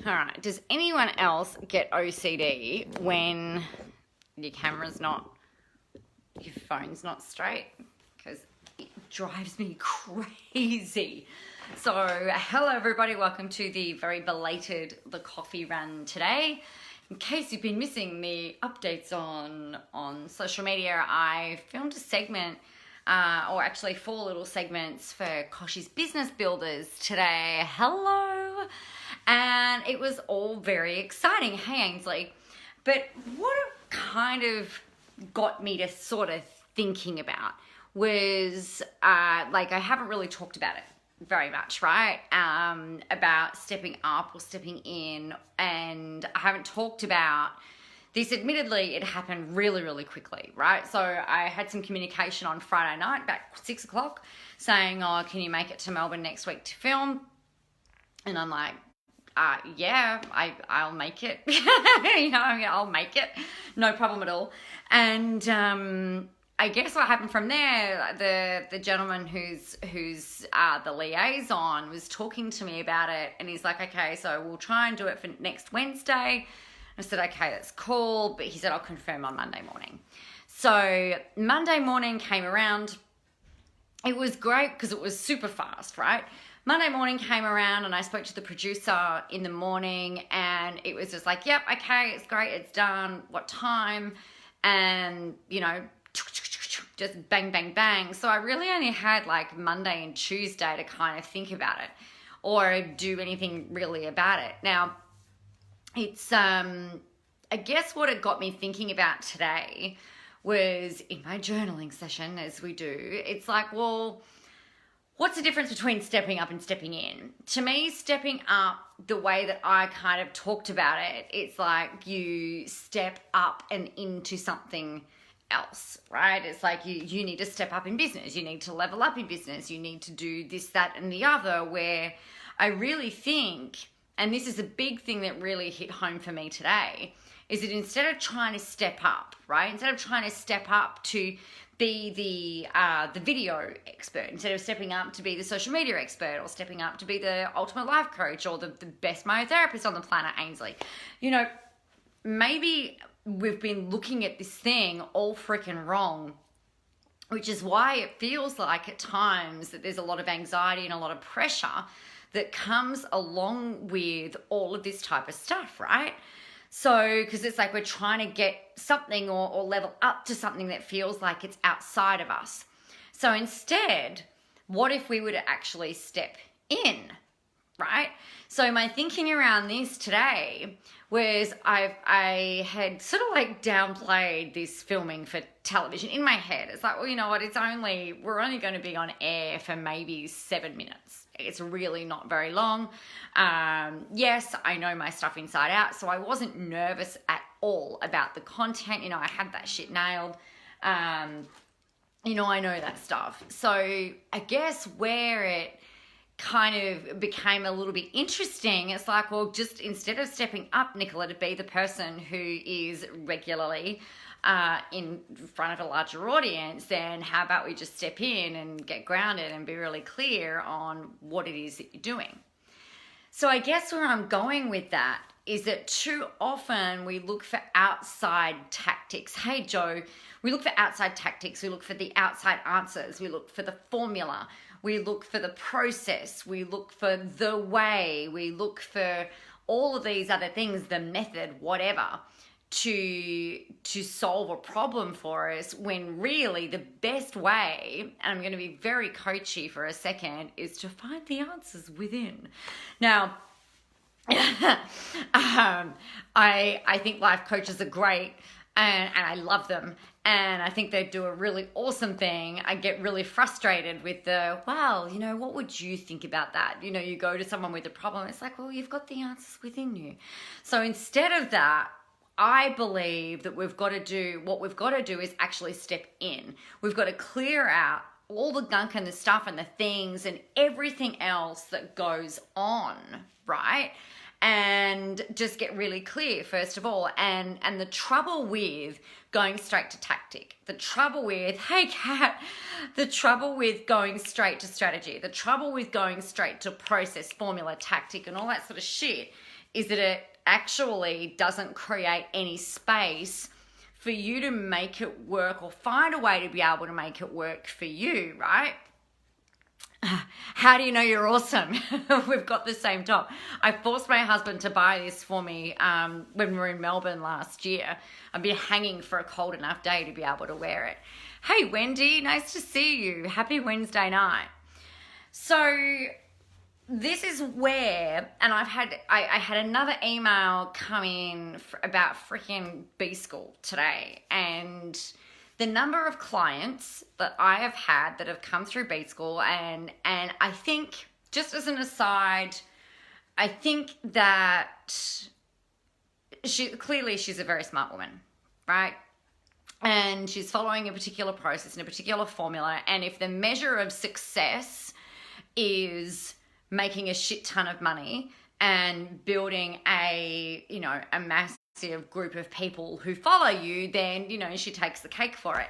All right. Does anyone else get OCD when your phone's not straight? Because it drives me crazy. So, hello everybody. Welcome to the very belated The Coffee Run today. In case you've been missing the updates on social media, I filmed a segment, or actually 4 little segments for Koshi's Business Builders today. Hello! And it was all very exciting. Hey, Ainsley. But what it kind of got me to sort of thinking about was, I haven't really talked about it very much, right? About stepping up or stepping in. And I haven't talked about this. Admittedly, it happened really, really quickly, right? So I had some communication on Friday night, about 6 o'clock, saying, oh, can you make it to Melbourne next week to film? And I'm like, yeah, I'll make it. I'll make it. No problem at all. And I guess what happened from there, the gentleman who's the liaison was talking to me about it, and he's like, okay, so we'll try and do it for next Wednesday. I said, okay, that's cool. But he said, I'll confirm on Monday morning. So Monday morning came around. It was great because it was super fast, right? Monday morning came around and I spoke to the producer in the morning, and it was just like, yep, okay, it's great, it's done. What time? And, just bang, bang, bang. So I really only had like Monday and Tuesday to kind of think about it or do anything really about it. Now, it's, I guess what it got me thinking about today was in my journaling session, as we do, it's like, well, what's the difference between stepping up and stepping in? To me, stepping up, the way that I kind of talked about it, it's like you step up and into something else, right? It's like you need to step up in business. You need to level up in business. You need to do this, that, and the other, where I really think, and this is a big thing that really hit home for me today, is that instead of trying to step up, right? Instead of trying to step up to be the video expert, instead of stepping up to be the social media expert, or stepping up to be the ultimate life coach or the best myotherapist on the planet, Ainsley. Maybe we've been looking at this thing all freaking wrong, which is why it feels like at times that there's a lot of anxiety and a lot of pressure that comes along with all of this type of stuff, right? So, because it's like we're trying to get something or level up to something that feels like it's outside of us. So instead, what if we were to actually step in, right? So my thinking around this today was I had sort of like downplayed this filming for television in my head. It's like, well, you know what? We're only going to be on air for maybe 7 minutes. It's really not very long. Yes, I know my stuff inside out, so I wasn't nervous at all about the content. I had that shit nailed. I know that stuff. So I guess where it kind of became a little bit interesting, it's like, well, just instead of stepping up, Nicola, to be the person who is regularly in front of a larger audience, then how about we just step in and get grounded and be really clear on what it is that you're doing. So I guess where I'm going with that is that too often we look for outside tactics. Hey, Joe, we look for outside tactics. We look for the outside answers. We look for the formula. We look for the process. We look for the way. We look for all of these other things, the method, whatever, to solve a problem for us, when really the best way, and I'm going to be very coachy for a second, is to find the answers within. Now, I think life coaches are great, and I love them, and I think they do a really awesome thing. I get really frustrated with what would you think about that? You go to someone with a problem, it's like, well, you've got the answers within you. So instead of that, I believe that what we've got to do is actually step in. We've got to clear out all the gunk and the stuff and the things and everything else that goes on, right? and just get really clear first of all. And the trouble with going straight to tactic, the trouble with, hey Kat, the trouble with going straight to strategy, the trouble with going straight to process, formula, tactic, and all that sort of shit is that it actually doesn't create any space for you to make it work or find a way to be able to make it work for you, right? How do you know you're awesome? We've got the same top. I forced my husband to buy this for me when we were in Melbourne last year. I've been hanging for a cold enough day to be able to wear it. Hey, Wendy, nice to see you. Happy Wednesday night. So this is where, and I had another email come in about freaking B School today, and the number of clients that I have had that have come through B School, and I think, just as an aside, I think that she's a very smart woman, right? And she's following a particular process and a particular formula, and if the measure of success is making a shit ton of money and building a massive group of people who follow you, then, she takes the cake for it.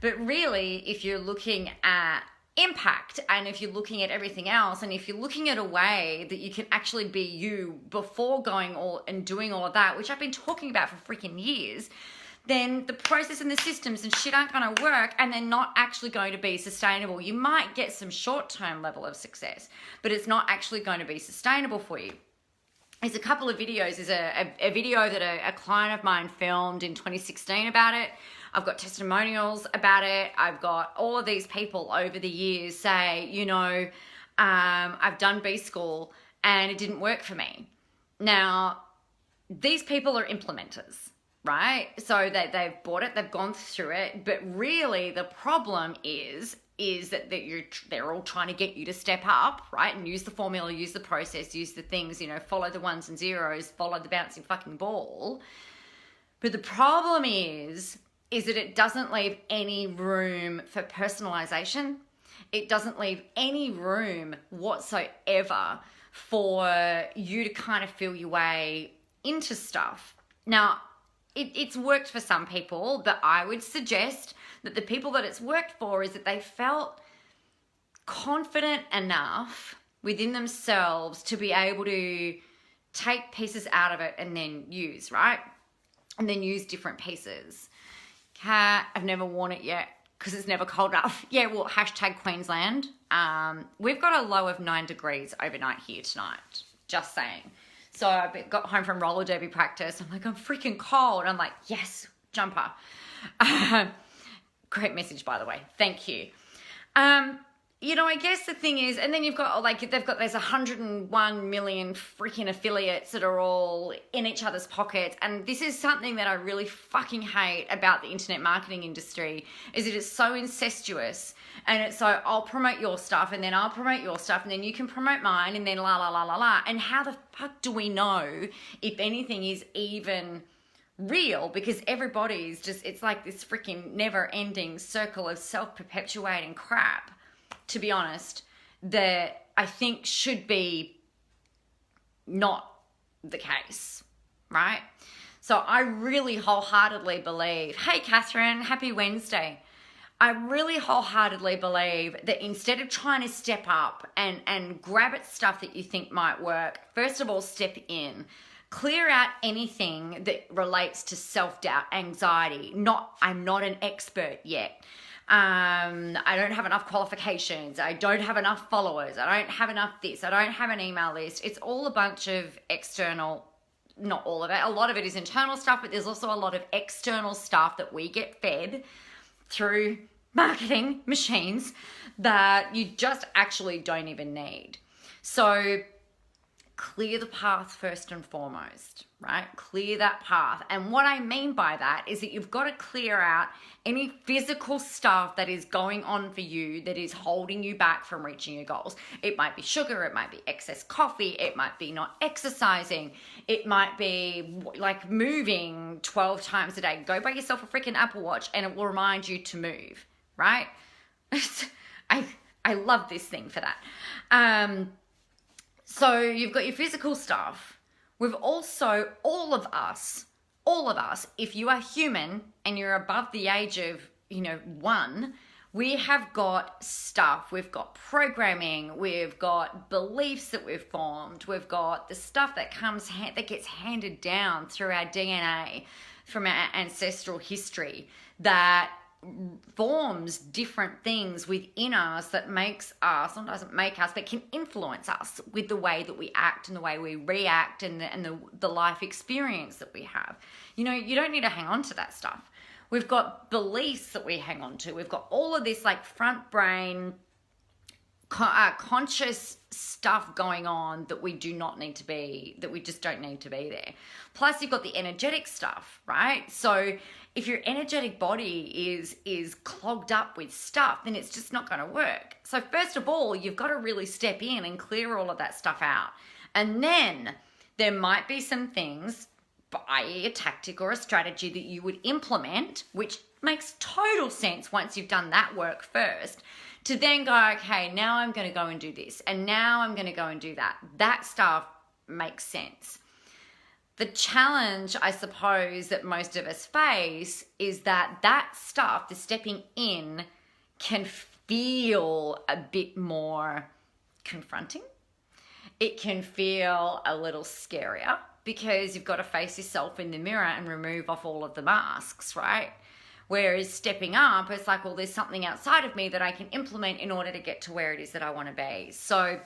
But really, if you're looking at impact and if you're looking at everything else, and if you're looking at a way that you can actually be you before going all and doing all of that, which I've been talking about for freaking years, then the process and the systems and shit aren't going to work, and they're not actually going to be sustainable. You might get some short-term level of success, but it's not actually going to be sustainable for you. There's a couple of videos. There's a video that a client of mine filmed in 2016 about it. I've got testimonials about it. I've got all of these people over the years say, I've done B School and it didn't work for me. Now, these people are implementers, right? So they've bought it, they've gone through it, but really the problem is that they're all trying to get you to step up, right? And use the formula, use the process, use the things, follow the ones and zeros, follow the bouncing fucking ball. But the problem is that it doesn't leave any room for personalization. It doesn't leave any room whatsoever for you to kind of feel your way into stuff. Now, it's worked for some people, but I would suggest that the people that it's worked for is that they felt confident enough within themselves to be able to take pieces out of it and then use, right? And then use different pieces. I've never worn it yet because it's never cold enough. Yeah, well, hashtag Queensland. We've got a low of 9 degrees overnight here tonight. Just saying. So I got home from roller derby practice. I'm like, I'm freaking cold. I'm like, yes, jumper. Great message, by the way. Thank you. I guess the thing is, and then you've got there's 101 million freaking affiliates that are all in each other's pockets. And this is something that I really fucking hate about the internet marketing industry, is that it's so incestuous. And it's so, I'll promote your stuff and then I'll promote your stuff and then you can promote mine and then la la la la la. And how the fuck do we know if anything is even real? Because everybody's just, it's like this freaking never ending circle of self-perpetuating crap, to be honest, that I think should be not the case, right? So I really wholeheartedly believe, hey Catherine, happy Wednesday. I really wholeheartedly believe that instead of trying to step up and grab at stuff that you think might work, first of all, step in. Clear out anything that relates to self-doubt, anxiety. I'm not an expert yet. I don't have enough qualifications. I don't have enough followers. I don't have enough this. I don't have an email list. It's all a bunch of external, not all of it. A lot of it is internal stuff, but there's also a lot of external stuff that we get fed through marketing machines that you just actually don't even need. So clear the path first and foremost, right? Clear that path. And what I mean by that is that you've got to clear out any physical stuff that is going on for you that is holding you back from reaching your goals. It might be sugar, it might be excess coffee, it might be not exercising, it might be like moving 12 times a day. Go buy yourself a freaking Apple Watch and it will remind you to move, right? I love this thing for that. So you've got your physical stuff. we've also, all of us, if you are human and you're above the age of, 1, we have got stuff, we've got programming, we've got beliefs that we've formed, we've got the stuff that gets handed down through our DNA from our ancestral history that forms different things within us that makes us, or doesn't make us, but can influence us with the way that we act and the way we react and the life experience that we have. You don't need to hang on to that stuff. We've got beliefs that we hang on to. We've got all of this like front brain conscious stuff going on that we do not need to be, that we just don't need to be there. Plus you've got the energetic stuff, right? So if your energetic body is clogged up with stuff, then it's just not going to work. So first of all, you've got to really step in and clear all of that stuff out. And then there might be some things, i.e. a tactic or a strategy that you would implement, which makes total sense once you've done that work first, to then go, okay, now I'm going to go and do this, and now I'm going to go and do that. That stuff makes sense. The challenge, I suppose, that most of us face is that stuff, the stepping in, can feel a bit more confronting. It can feel a little scarier because you've got to face yourself in the mirror and remove off all of the masks, right? Whereas stepping up, it's like, well, there's something outside of me that I can implement in order to get to where it is that I want to be. So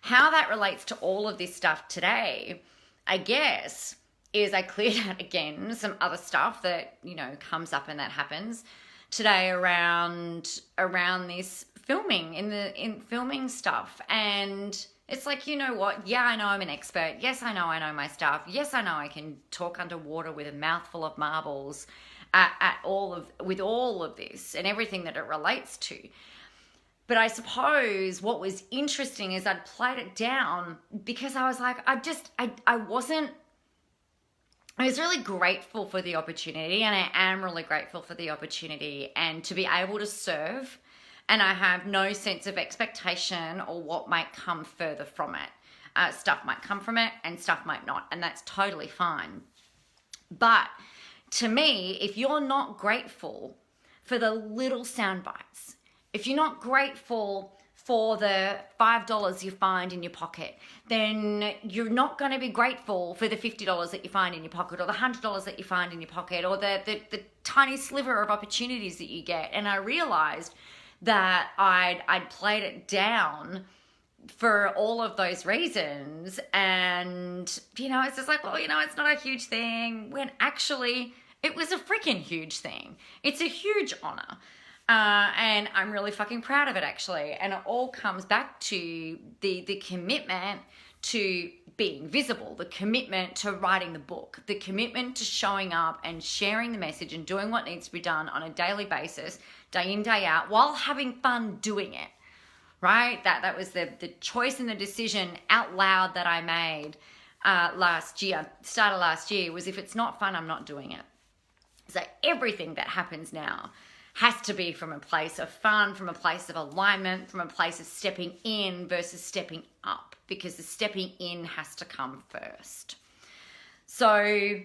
how that relates to all of this stuff today, I guess, is I cleared out again some other stuff that, comes up and that happens today around this filming, in filming stuff. And it's like, you know what? Yeah, I know I'm an expert. Yes, I know my stuff. Yes, I know I can talk underwater with a mouthful of marbles with all of this and everything that it relates to. But I suppose what was interesting is I'd played it down because I was like, I was really grateful for the opportunity, and I am really grateful for the opportunity and to be able to serve. And I have no sense of expectation or what might come further from it. Stuff might come from it and stuff might not, and that's totally fine. But to me, if you're not grateful for the little sound bites, if you're not grateful for the $5 you find in your pocket, then you're not going to be grateful for the $50 that you find in your pocket, or the $100 that you find in your pocket, or the tiny sliver of opportunities that you get. And I realized that I'd played it down for all of those reasons. And, it's just like, well, it's not a huge thing, when actually it was a freaking huge thing. It's a huge honor. And I'm really fucking proud of it, actually. And it all comes back to the commitment to being visible, the commitment to writing the book, the commitment to showing up and sharing the message and doing what needs to be done on a daily basis, day in, day out, while having fun doing it, right? That was the choice and the decision out loud that I made start of last year, was if it's not fun, I'm not doing it. So everything that happens now has to be from a place of fun, from a place of alignment, from a place of stepping in versus stepping up, because the stepping in has to come first. So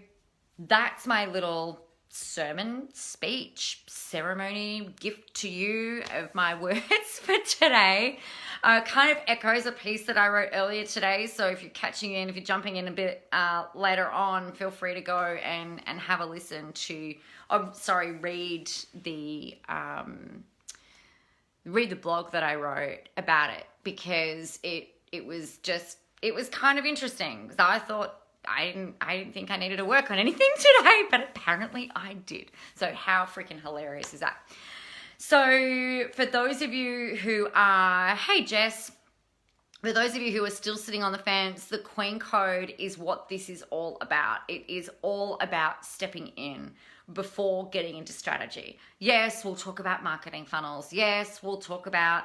that's my little sermon, speech, ceremony, gift to you of my words for today. Kind of echoes a piece that I wrote earlier today. So if you're catching in, if you're jumping in a bit later on, feel free to go and have a listen to, read the blog that I wrote about it, because it was kind of interesting, because I thought, I didn't think I needed to work on anything today, but apparently I did. So how freaking hilarious is that? So for those of you who are, hey Jess, for those of you who are still sitting on the fence, the Queen Code is what this is all about. It is all about stepping in before getting into strategy. Yes, we'll talk about marketing funnels. Yes, we'll talk about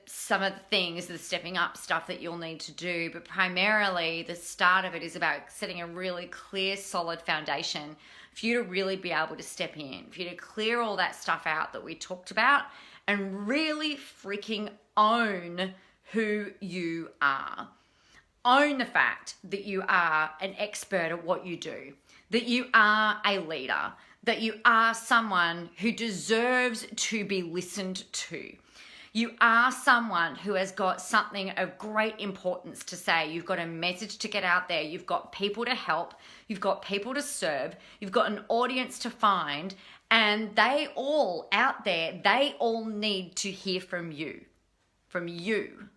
some of the things, the stepping up stuff that you'll need to do, but primarily the start of it is about setting a really clear, solid foundation for you to really be able to step in, for you to clear all that stuff out that we talked about and really freaking own who you are. Own the fact that you are an expert at what you do, that you are a leader, that you are someone who deserves to be listened to. You are someone who has got something of great importance to say. You've got a message to get out there. You've got people to help. You've got people to serve. You've got an audience to find. And they all out there, they all need to hear from you. From you.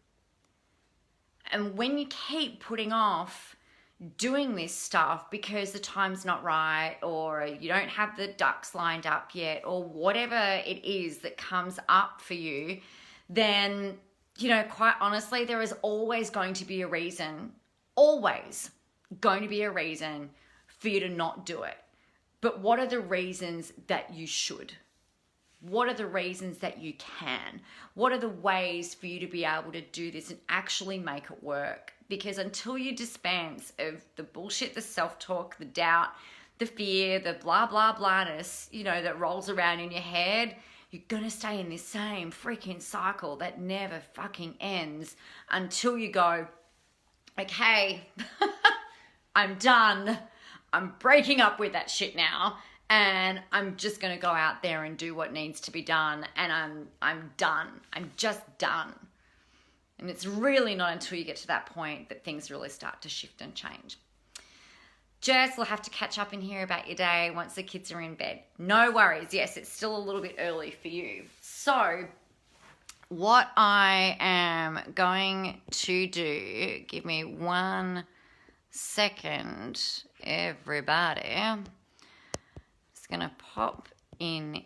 And when you keep putting off doing this stuff because the time's not right, or you don't have the ducks lined up yet, or whatever it is that comes up for you, then, quite honestly, there is always going to be a reason, always going to be a reason for you to not do it. But what are the reasons that you should? What are the reasons that you can? What are the ways for you to be able to do this and actually make it work? Because until you dispense of the bullshit, the self-talk, the doubt, the fear, the blah, blah, blahness, that rolls around in your head, you're going to stay in this same freaking cycle that never fucking ends until you go, okay, I'm done. I'm breaking up with that shit now. And I'm just going to go out there and do what needs to be done. And I'm done. I'm just done. And it's really not until you get to that point that things really start to shift and change. Jess, we'll have to catch up in here about your day once the kids are in bed. No worries. Yes, it's still a little bit early for you. So what I am going to do, give me 1 second, everybody. Going to pop in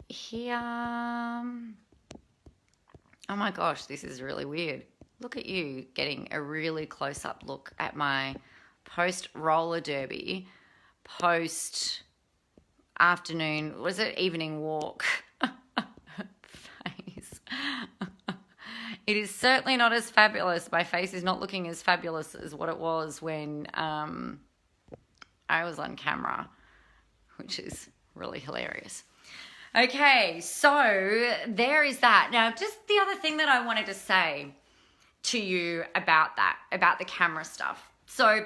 here. Oh my gosh, this is really weird. Look at you getting a really close-up look at my post roller derby, post afternoon, was it evening walk face. It is certainly not as fabulous. My face is not looking as fabulous as what it was when I was on camera, which is really hilarious. Okay, so there is that. Now, just the other thing that I wanted to say to you about that, about the camera stuff. So,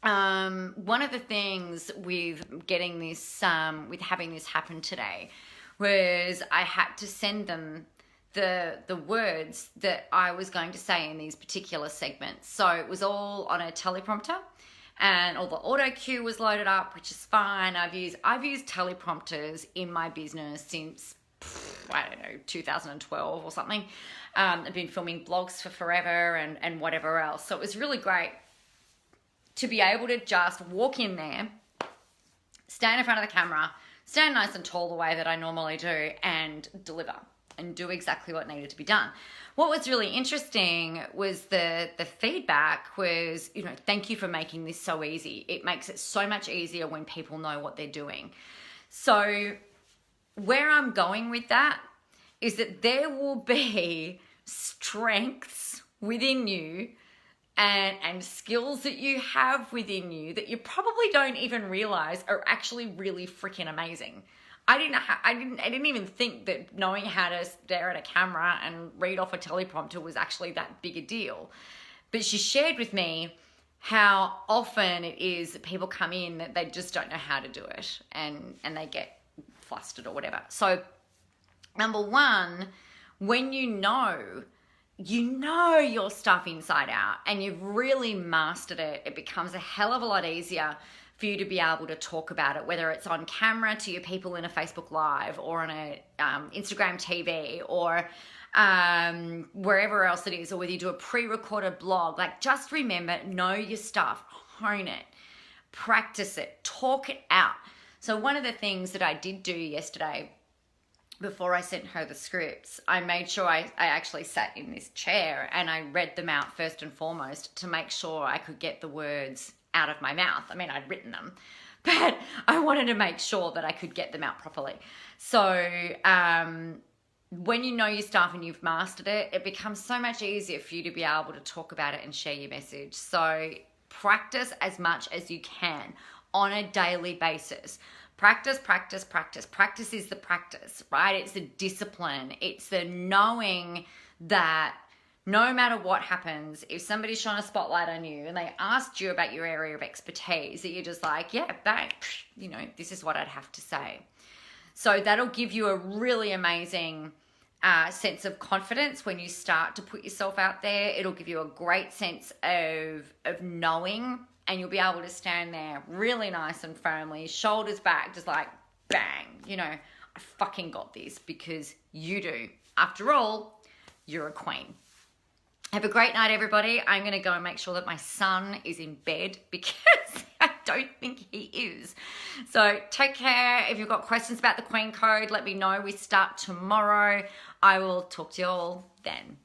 one of the things with getting this, with having this happen today, was I had to send them the words that I was going to say in these particular segments. So it was all on a teleprompter. And all the auto cue was loaded up, which is fine. I've used teleprompters in my business since, 2012 or something. I've been filming blogs for forever and whatever else. So it was really great to be able to just walk in there, stand in front of the camera, stand nice and tall the way that I normally do, and deliver and do exactly what needed to be done. What was really interesting was the feedback was, thank you for making this so easy. It makes it so much easier when people know what they're doing. So where I'm going with that is that there will be strengths within you and skills that you have within you that you probably don't even realize are actually really freaking amazing. I didn't even think that knowing how to stare at a camera and read off a teleprompter was actually that big a deal. But she shared with me how often it is that people come in that they just don't know how to do it and they get flustered or whatever. So, number one, when you know your stuff inside out and you've really mastered it, it becomes a hell of a lot easier for you to be able to talk about it, whether it's on camera to your people in a Facebook Live or on a Instagram TV or wherever else it is, or whether you do a pre-recorded blog. Like, just remember, know your stuff, hone it, practice it, talk it out. So one of the things that I did do yesterday before I sent her the scripts, I made sure I actually sat in this chair and I read them out first and foremost to make sure I could get the words out of my mouth. I mean, I'd written them, but I wanted to make sure that I could get them out properly. So when you know your stuff and you've mastered it, it becomes so much easier for you to be able to talk about it and share your message. So practice as much as you can on a daily basis. Practice, practice, practice. Practice is the practice, right? It's the discipline. It's the knowing that No matter what happens, if somebody's shone a spotlight on you and they asked you about your area of expertise, that you're just like, yeah, that, you know, this is what I'd have to say. So that'll give you a really amazing sense of confidence when you start to put yourself out there. It'll give you a great sense of knowing, and you'll be able to stand there really nice and firmly, shoulders back, just like bang, you know, I fucking got this, because you do. After all, you're a queen. Have a great night, everybody. I'm going to go and make sure that my son is in bed, because I don't think he is. So take care. If you've got questions about the Queen Code, let me know. We start tomorrow. I will talk to you all then.